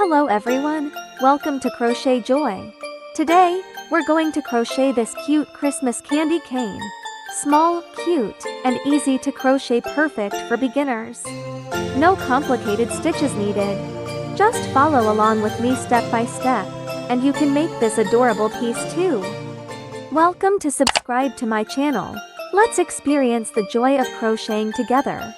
Hello everyone, welcome to Crochet Joy. Today, we're going to crochet this cute Christmas candy cane. Small, cute, and easy to crochet, perfect for beginners. No complicated stitches needed. Just follow along with me step by step, and you can make this adorable piece too. Welcome to subscribe to my channel. Let's experience the joy of crocheting together.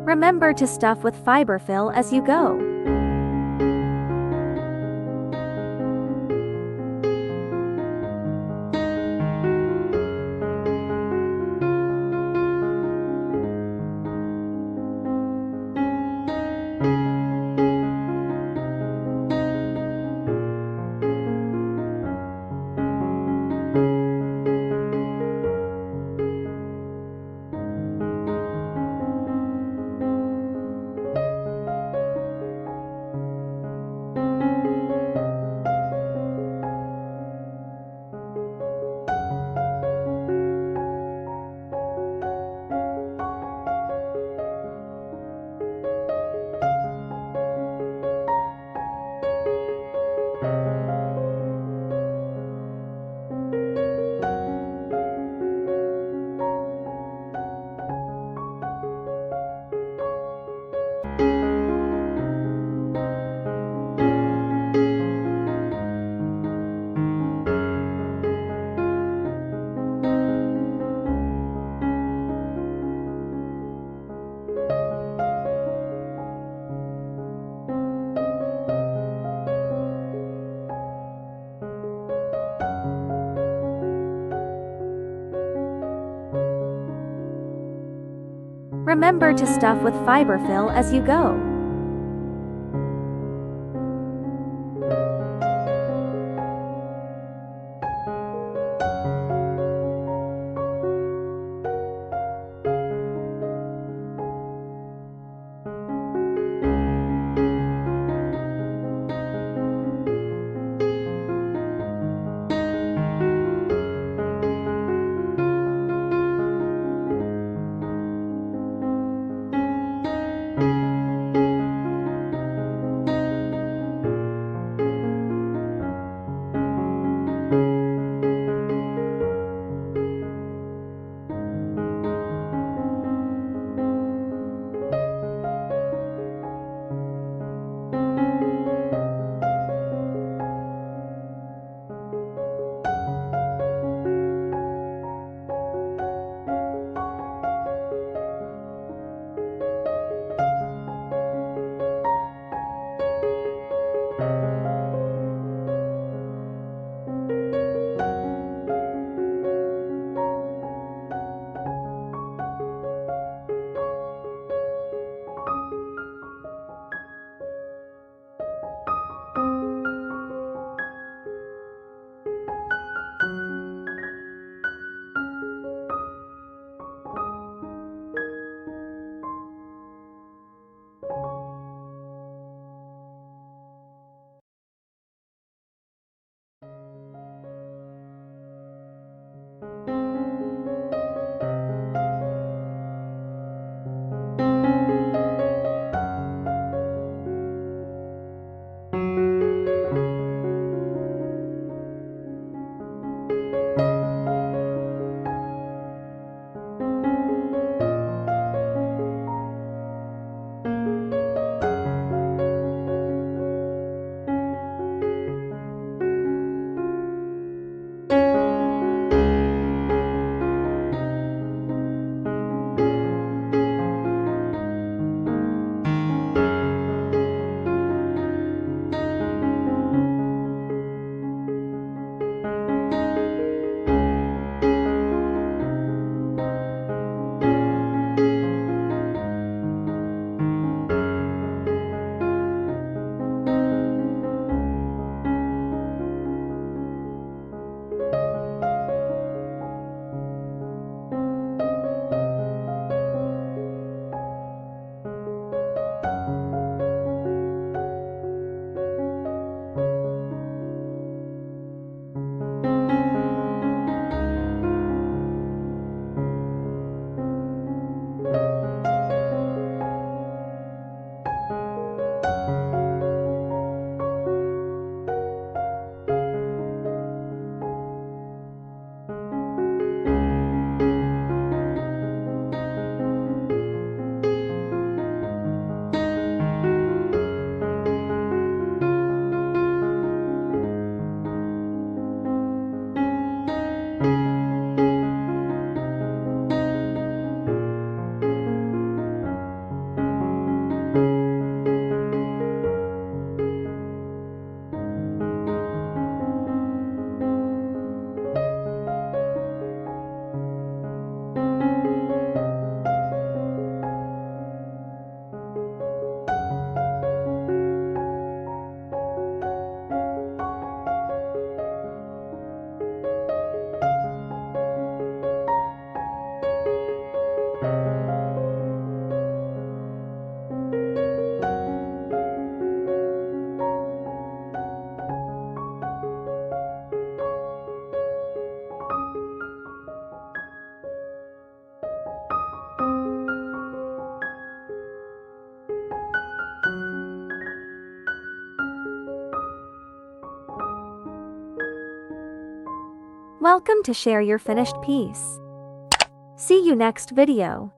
Remember to stuff with fiber fill as you go. Remember to stuff with fiber fill as you go. Welcome to share your finished piece. See you next video.